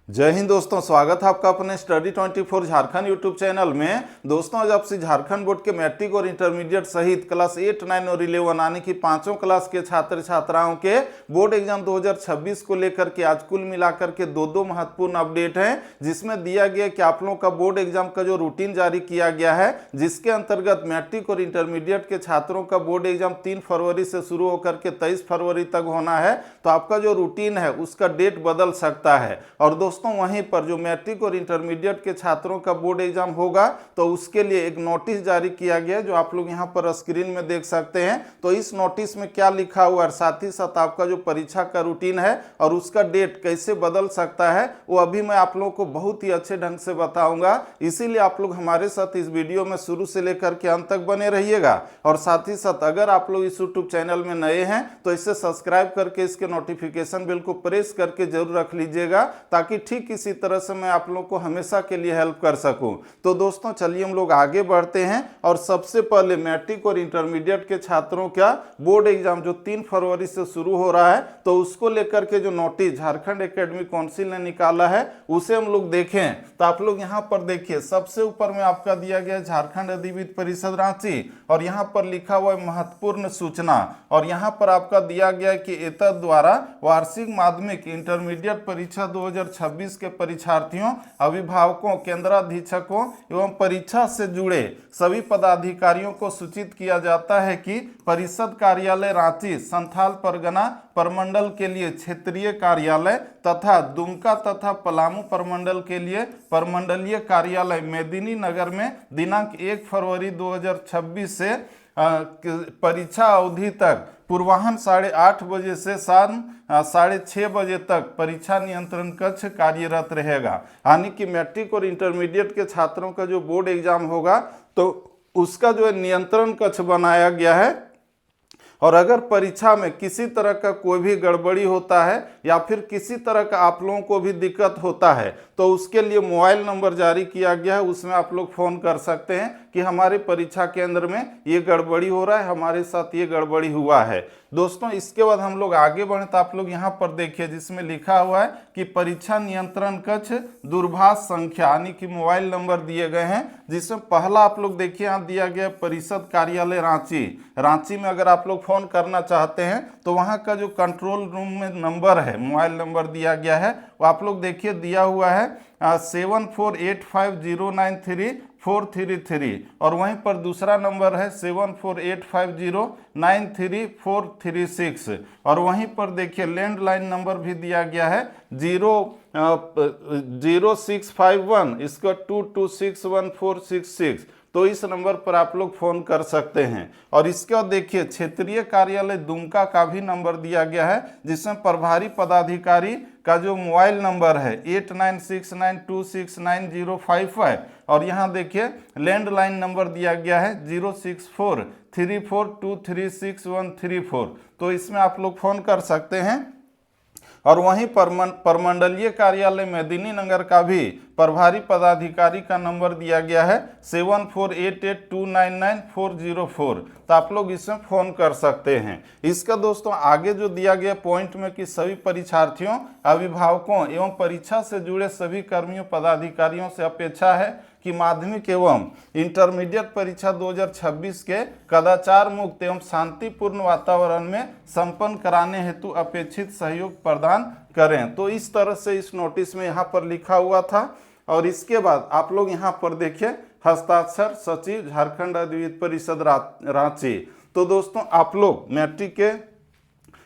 जय हिंद दोस्तों, स्वागत है आपका अपने स्टडी 24 झारखंड यूट्यूब चैनल में। दोस्तों आज आपसे झारखंड बोर्ड के मैट्रिक और इंटरमीडिएट सहित क्लास 8, 9 और 11 यानी कि पांचों क्लास के छात्र छात्राओं के बोर्ड एग्जाम 2026 को लेकर के आज कुल मिलाकर के दो महत्वपूर्ण अपडेट हैं, जिसमें दिया गया कि आप लोगों का बोर्ड एग्जाम का जो रूटीन जारी किया गया है, जिसके अंतर्गत मैट्रिक और इंटरमीडिएट के छात्रों का बोर्ड एग्जाम 3 फरवरी से शुरू होकर के 23 फरवरी तक होना है। तो आपका जो रूटीन है उसका डेट बदल सकता है। और दोस्तों वहीं पर जो मैट्रिक और इंटरमीडिएट के छात्रों का बोर्ड एग्जाम होगा तो उसके लिए एक नोटिस जारी किया गया, जो आप लोग यहां पर स्क्रीन में देख सकते हैं। तो इस नोटिस में क्या लिखा हुआ है, साथ ही साथ आपका जो परीक्षा का रूटीन है और उसका डेट कैसे बदल सकता है, वो अभी मैं आप लोगों को बहुत ही अच्छे ढंग से बताऊंगा। इसीलिए आप लोग हमारे साथ इस वीडियो में शुरू से लेकर के अंत तक बने रहिएगा। और साथ ही साथ अगर आप लोग इस यूट्यूब चैनल में नए हैं तो इसे सब्सक्राइब करके इसके नोटिफिकेशन बिल को प्रेस करके जरूर रख लीजिएगा, ताकि ठीक इसी तरह से मैं आप लोगों को हमेशा के लिए हेल्प कर सकूं। तो दोस्तों चलिए हम लोग आगे बढ़ते हैं। और सबसे पहले मैट्रिक और इंटरमीडिएट के छात्रों का बोर्ड एग्जाम जो 3 फरवरी से शुरू हो रहा है, तो उसको लेकर के जो नोटिस झारखंड एकेडमिक काउंसिल ने निकाला है उसे हम लोग देखें। तो आप लोग यहां पर देखिए, सबसे ऊपर में आपका दिया गया झारखंड अधिविद्य परिषद रांची, और यहां पर लिखा हुआ है महत्वपूर्ण सूचना। और यहां पर आपका दिया गया है कि एतद द्वारा वार्षिक माध्यमिक इंटरमीडिएट परीक्षा 2026 के परीक्षार्थियों, अभिभावकों, केंद्राधीक्षकों एवं परीक्षा से जुड़े सभी पदाधिकारियों को सूचित किया जाता है कि परिषद कार्यालय रांची संथाल परगना प्रमंडल के लिए क्षेत्रीय कार्यालय तथा दुमका तथा पलामू प्रमंडल के लिए प्रमंडलीय कार्यालय मेदिनी नगर में दिनांक 1 फरवरी 2026 से परीक्षा अवधि तक पूर्वाह्न 8:30 बजे से शाम 6:30 बजे तक परीक्षा नियंत्रण कक्ष कार्यरत रहेगा। यानी कि मैट्रिक और इंटरमीडिएट के छात्रों का जो बोर्ड एग्जाम होगा तो उसका जो नियंत्रण कक्ष बनाया गया है। और अगर परीक्षा में किसी तरह का कोई भी गड़बड़ी होता है या फिर किसी तरह का आप लोगों को भी दिक्कत होता है तो उसके लिए मोबाइल नंबर जारी किया गया है, उसमें आप लोग फ़ोन कर सकते हैं कि हमारे परीक्षा केंद्र में ये गड़बड़ी हो रहा है, हमारे साथ ये गड़बड़ी हुआ है। दोस्तों इसके बाद हम लोग आगे बढ़े तो आप लोग यहाँ पर देखिए, जिसमें लिखा हुआ है कि परीक्षा नियंत्रण कक्ष दूरभाष संख्या यानी कि मोबाइल नंबर दिए गए हैं, जिसमें पहला आप लोग देखिए यहाँ दिया गया परिषद कार्यालय रांची में अगर आप लोग फ़ोन करना चाहते हैं तो वहाँ का जो कंट्रोल रूम में नंबर है, मोबाइल नंबर दिया गया है, वो आप लोग देखिए दिया हुआ है 7485093433। और वहीं पर दूसरा नंबर है 7485093436। और वहीं पर देखिए लैंडलाइन नंबर भी दिया गया है 0651 इसका 2261466। तो इस नंबर पर आप लोग फ़ोन कर सकते हैं। और इसके बाद देखिए क्षेत्रीय कार्यालय दुमका का भी नंबर दिया गया है, जिसमें प्रभारी पदाधिकारी का जो मोबाइल नंबर है 8969269055। और यहाँ देखिए लैंडलाइन नंबर दिया गया है 06434236134। तो इसमें आप लोग फ़ोन कर सकते हैं। और वहीं प्रमंडलीय कार्यालय मेदिनी नगर का भी प्रभारी पदाधिकारी का नंबर दिया गया है 7488299404। तो आप लोग इसमें फ़ोन कर सकते हैं। इसका दोस्तों आगे जो दिया गया पॉइंट में कि सभी परीक्षार्थियों, अभिभावकों एवं परीक्षा से जुड़े सभी कर्मियों पदाधिकारियों से अपेक्षा है कि माध्यमिक एवं इंटरमीडिएट परीक्षा 2026 के कदाचार मुक्त एवं शांतिपूर्ण वातावरण में संपन्न कराने हेतु अपेक्षित सहयोग प्रदान करें। तो इस तरह से इस नोटिस में यहाँ पर लिखा हुआ था। और इसके बाद आप लोग यहाँ पर देखिए हस्ताक्षर सचिव झारखंड अधिविद्य परिषद रांची। तो दोस्तों आप लोग मैट्रिक के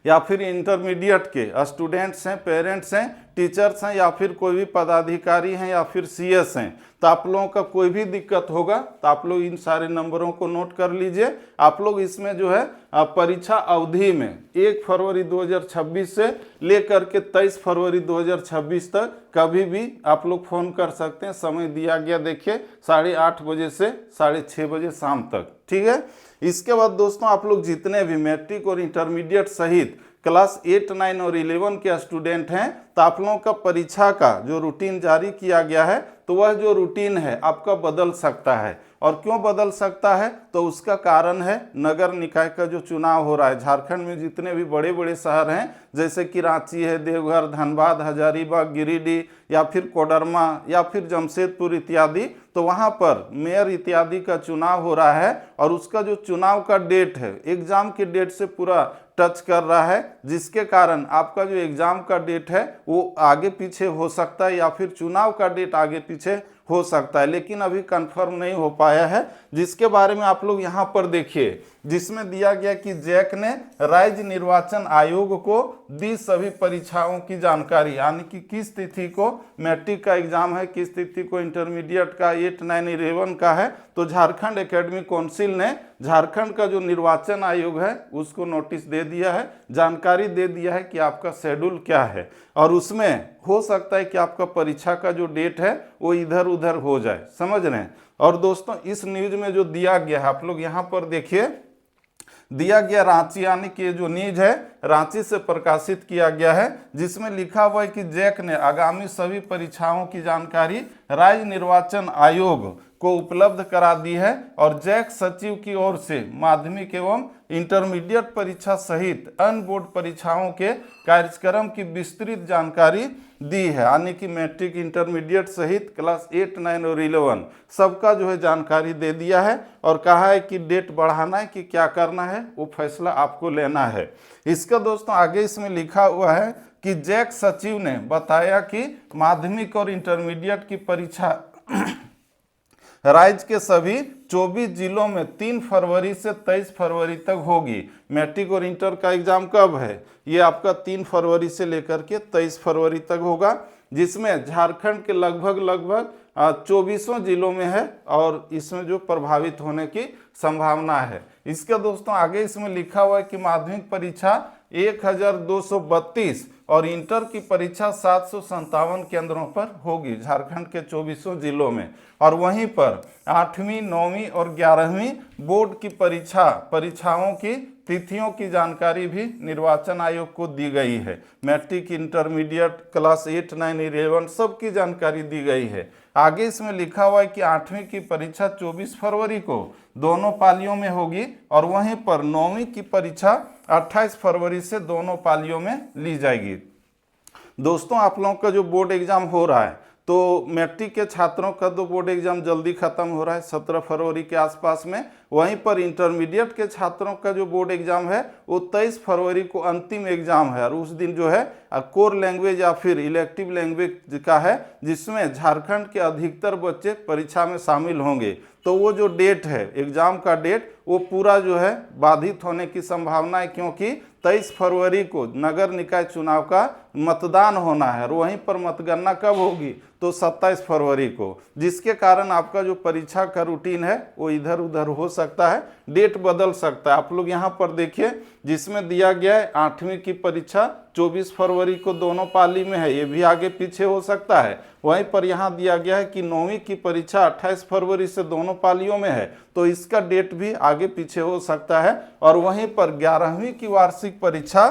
या फिर इंटरमीडिएट के स्टूडेंट्स हैं, पेरेंट्स हैं, टीचर्स हैं या फिर कोई भी पदाधिकारी हैं या फिर सीएस हैं, तो आप लोगों का कोई भी दिक्कत होगा तो आप लोग इन सारे नंबरों को नोट कर लीजिए। आप लोग इसमें जो है परीक्षा अवधि में 1 फरवरी 2026 से लेकर के 23 फरवरी 2026 तक कभी भी आप लोग फ़ोन कर सकते हैं। समय दिया गया देखिए 8:30 बजे से 6:30 बजे शाम तक, ठीक है। इसके बाद दोस्तों आप लोग जितने भी मैट्रिक और इंटरमीडिएट सहित क्लास 8, 9 और 11 के स्टूडेंट हैं तो आप लोगों का परीक्षा का जो रूटीन जारी किया गया है तो वह जो रूटीन है आपका बदल सकता है। और क्यों बदल सकता है तो उसका कारण है नगर निकाय का जो चुनाव हो रहा है। झारखंड में जितने भी बड़े बड़े शहर हैं जैसे कि रांची है, देवघर, धनबाद, हजारीबाग, गिरिडीह या फिर कोडरमा या फिर जमशेदपुर इत्यादि, तो वहाँ पर मेयर इत्यादि का चुनाव हो रहा है और उसका जो चुनाव का डेट है एग्जाम के डेट से पूरा टच कर रहा है, जिसके कारण आपका जो एग्जाम का डेट है वो आगे पीछे हो सकता है या फिर चुनाव का डेट आगे पीछे हो सकता है, लेकिन अभी कंफर्म नहीं हो पाया है। जिसके बारे में आप लोग यहाँ पर देखिए, जिसमें दिया गया कि जैक ने राज्य निर्वाचन आयोग को दी सभी परीक्षाओं की जानकारी, यानी कि किस तिथि को मैट्रिक का एग्जाम है, किस तिथि को इंटरमीडिएट का 8, 9, 11 का है। तो झारखंड एकेडमिक काउंसिल ने झारखंड का जो निर्वाचन आयोग है उसको नोटिस दे दिया है, जानकारी दे दिया है कि आपका शेड्यूल क्या है और उसमें हो सकता है कि आपका परीक्षा का जो डेट है वो इधर उधर हो जाए, समझ रहे हैं। और दोस्तों इस न्यूज में जो दिया गया है आप लोग यहाँ पर देखिए, दिया गया रांची, यानी कि जो न्यूज है रांची से प्रकाशित किया गया है, जिसमें लिखा हुआ है कि जैक ने आगामी सभी परीक्षाओं की जानकारी राज्य निर्वाचन आयोग को उपलब्ध करा दी है और जैक सचिव की ओर से माध्यमिक एवं इंटरमीडिएट परीक्षा सहित अन्य बोर्ड परीक्षाओं के कार्यक्रम की विस्तृत जानकारी दी है, यानी कि मैट्रिक, इंटरमीडिएट सहित क्लास 8, 9 और 11 सबका जो है जानकारी दे दिया है और कहा है कि डेट बढ़ाना है कि क्या करना है वो फैसला आपको लेना है। इसका दोस्तों आगे इसमें लिखा हुआ है कि जैक सचिव ने बताया कि माध्यमिक और इंटरमीडिएट की परीक्षा राज्य के सभी 24 जिलों में 3 फरवरी से 23 फरवरी तक होगी। मैट्रिक और इंटर का एग्जाम कब है? ये आपका 3 फरवरी से लेकर के 23 फरवरी तक होगा, जिसमें झारखंड के लगभग 24 जिलों में है और इसमें जो प्रभावित होने की संभावना है। इसका दोस्तों आगे इसमें लिखा हुआ है कि माध्यमिक परीक्षा 1232 और इंटर की परीक्षा 757 केंद्रों पर होगी झारखंड के 24 जिलों में। और वहीं पर 8वीं, 9वीं और 11वीं बोर्ड की परीक्षाओं की तिथियों की जानकारी भी निर्वाचन आयोग को दी गई है। मैट्रिक, इंटरमीडिएट, क्लास 8, 9, 11 सब की जानकारी दी गई है। आगे इसमें लिखा हुआ है कि 8वीं की परीक्षा 24 फरवरी को दोनों पालियों में होगी और वहीं पर 9वीं की परीक्षा 28 फरवरी से दोनों पालियों में ली जाएगी। दोस्तों आप लोगों का जो बोर्ड एग्जाम हो रहा है तो मैट्रिक के छात्रों का तो बोर्ड एग्जाम जल्दी खत्म हो रहा है 17 फरवरी के आसपास में, वहीं पर इंटरमीडिएट के छात्रों का जो बोर्ड एग्जाम है वो 23 फरवरी को अंतिम एग्जाम है और उस दिन जो है कोर लैंग्वेज या फिर इलेक्टिव लैंग्वेज का है, जिसमें झारखंड के अधिकतर बच्चे परीक्षा में शामिल होंगे। तो वो जो डेट है एग्जाम का डेट वो पूरा जो है बाधित होने की संभावना है, क्योंकि 23 फरवरी को नगर निकाय चुनाव का मतदान होना है और वहीं पर मतगणना कब होगी तो 27 फरवरी को, जिसके कारण आपका जो परीक्षा का रूटीन है वो इधर उधर हो सकता है, डेट बदल सकता है। आप लोग यहाँ पर देखिए जिसमें दिया गया है 8वीं की परीक्षा 24 फरवरी को दोनों पाली में है, ये भी आगे पीछे हो सकता है। वहीं पर यहाँ दिया गया है कि 9वीं की परीक्षा 28 फरवरी से दोनों पालियों में है, तो इसका डेट भी आगे पीछे हो सकता है। और वहीं पर 11वीं की वार्षिक परीक्षा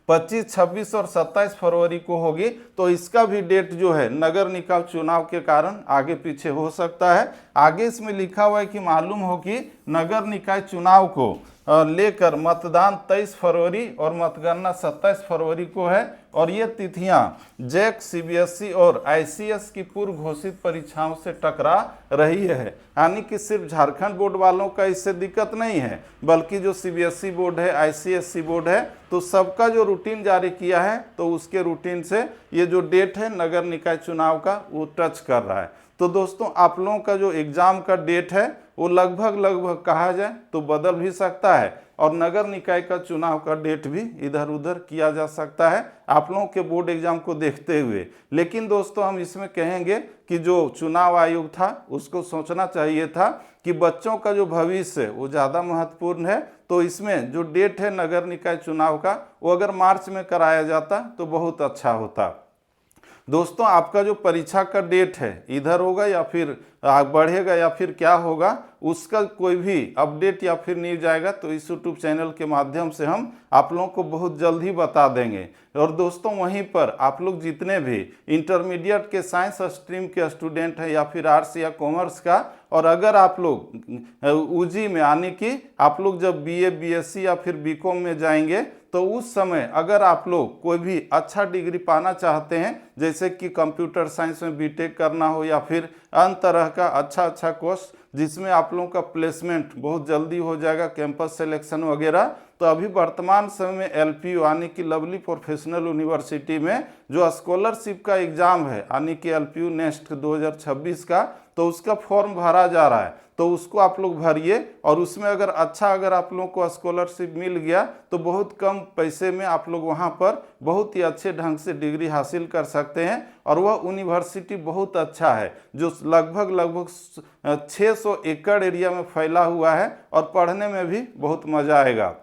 25, 26 और 27 फरवरी को होगी, तो इसका भी डेट जो है नगर निकाय चुनाव के कारण आगे पीछे हो सकता है। आगे इसमें लिखा हुआ है कि मालूम हो कि नगर निकाय चुनाव को लेकर मतदान 23 फरवरी और मतगणना 27 फरवरी को है और ये तिथियां जैक, सीबीएसई और आईसीएस की पूर्व घोषित परीक्षाओं से टकरा रही है। यानी कि सिर्फ झारखंड बोर्ड वालों का इससे दिक्कत नहीं है, बल्कि जो सीबीएसई बोर्ड है, आईसीएसई बोर्ड है, तो सबका जो रूटीन जारी किया है तो उसके रूटीन से ये जो डेट है नगर निकाय चुनाव का वो टच कर रहा है। तो दोस्तों आप लोगों का जो एग्जाम का डेट है वो लगभग कहा जाए तो बदल भी सकता है और नगर निकाय का चुनाव का डेट भी इधर उधर किया जा सकता है आप लोगों के बोर्ड एग्जाम को देखते हुए। लेकिन दोस्तों हम इसमें कहेंगे कि जो चुनाव आयोग था उसको सोचना चाहिए था कि बच्चों का जो भविष्य वो ज़्यादा महत्वपूर्ण है, तो इसमें जो डेट है नगर निकाय चुनाव का वो अगर मार्च में कराया जाता तो बहुत अच्छा होता। दोस्तों आपका जो परीक्षा का डेट है इधर होगा या फिर बढ़ेगा या फिर क्या होगा, उसका कोई भी अपडेट या फिर न्यूज आएगा तो इस यूट्यूब चैनल के माध्यम से हम आप लोगों को बहुत जल्द ही बता देंगे। और दोस्तों वहीं पर आप लोग जितने भी इंटरमीडिएट के साइंस स्ट्रीम के स्टूडेंट हैं या फिर आर्ट्स या कॉमर्स का, और अगर आप लोग यूजी में यानी कि आप लोग जब बीए बीएससी या फिर बीकॉम में जाएंगे तो उस समय अगर आप लोग कोई भी अच्छा डिग्री पाना चाहते हैं, जैसे कि कंप्यूटर साइंस में बीटेक करना हो या फिर अन्य तरह का अच्छा कोर्स जिसमें आप लोगों का प्लेसमेंट बहुत जल्दी हो जाएगा, कैंपस सिलेक्शन वगैरह, तो अभी वर्तमान समय में एलपीयू यानी कि लवली प्रोफेशनल यूनिवर्सिटी में जो स्कॉलरशिप का एग्जाम है यानी कि एलपीयू नेक्स्ट 2026 का, तो उसका फॉर्म भरा जा रहा है। तो उसको आप लोग भरिए और उसमें अगर आप लोगों को स्कॉलरशिप मिल गया तो बहुत कम पैसे में आप लोग वहाँ पर बहुत ही अच्छे ढंग से डिग्री हासिल कर सकते हैं। और वह यूनिवर्सिटी बहुत अच्छा है जो लगभग 600 एकड़ एरिया में फैला हुआ है और पढ़ने में भी बहुत मज़ा आएगा।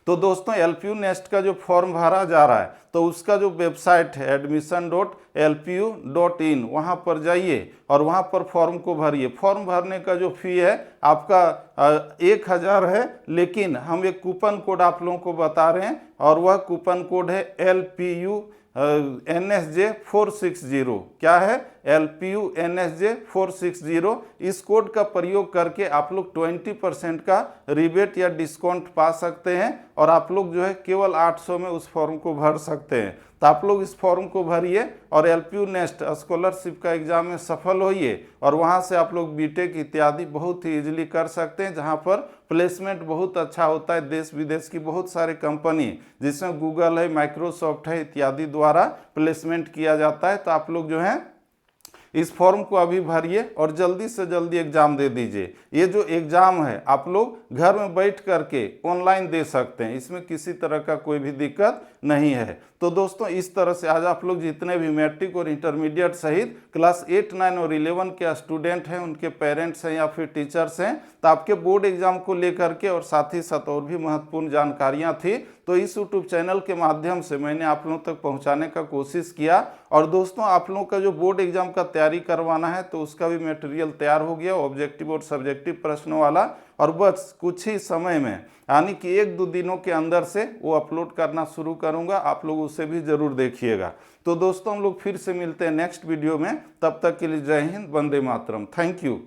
तो दोस्तों एलपीयू नेक्स्ट का जो फॉर्म भरा जा रहा है तो उसका जो वेबसाइट है admission.lpu.in, वहाँ पर जाइए और वहाँ पर फॉर्म को भरिए। फॉर्म भरने का जो फी है आपका 1000 है, लेकिन हम एक कूपन कोड आप लोगों को बता रहे हैं और वह कूपन कोड है LPU NSJ 460। क्या है? LPU NSJ 460। इस कोड का प्रयोग करके आप लोग 20% का रिबेट या डिस्काउंट पा सकते हैं और आप लोग जो है केवल 800 में उस फॉर्म को भर सकते हैं। तो आप लोग इस फॉर्म को भरिए और एलपीयू नेक्स्ट स्कॉलरशिप का एग्जाम में सफल होइए और वहां से आप लोग बीटेक इत्यादि बहुत ही इजीली कर सकते हैं, जहां पर प्लेसमेंट बहुत अच्छा होता है। देश विदेश की बहुत सारे कंपनी जिसमें गूगल है, माइक्रोसॉफ्ट है इत्यादि द्वारा प्लेसमेंट किया जाता है। तो आप लोग जो है इस फॉर्म को अभी भरिए और जल्दी से जल्दी एग्जाम दे दीजिए। ये जो एग्जाम है आप लोग घर में बैठ करके ऑनलाइन दे सकते हैं, इसमें किसी तरह का कोई भी दिक्कत नहीं है। तो दोस्तों इस तरह से आज आप लोग जितने भी मैट्रिक और इंटरमीडिएट सहित क्लास 8, 9 और 11 के स्टूडेंट हैं, उनके पेरेंट्स हैं या फिर टीचर्स हैं, तो आपके बोर्ड एग्जाम को लेकर के और साथ ही साथ और भी महत्वपूर्ण जानकारियां थी तो इस यूट्यूब चैनल के माध्यम से मैंने आप लोगों तक पहुंचाने का कोशिश किया। और दोस्तों आप लोगों का जो बोर्ड एग्जाम का तैयारी करवाना है तो उसका भी मटेरियल तैयार हो गया, ऑब्जेक्टिव और सब्जेक्टिव प्रश्नों वाला, और बस कुछ ही समय में यानी कि 1-2 दिनों के अंदर से वो अपलोड करना शुरू करूंगा। आप लोग उसे भी जरूर देखिएगा। तो दोस्तों हम लोग फिर से मिलते हैं नेक्स्ट वीडियो में, तब तक के लिए जय हिंद, वंदे मातरम, थैंक यू।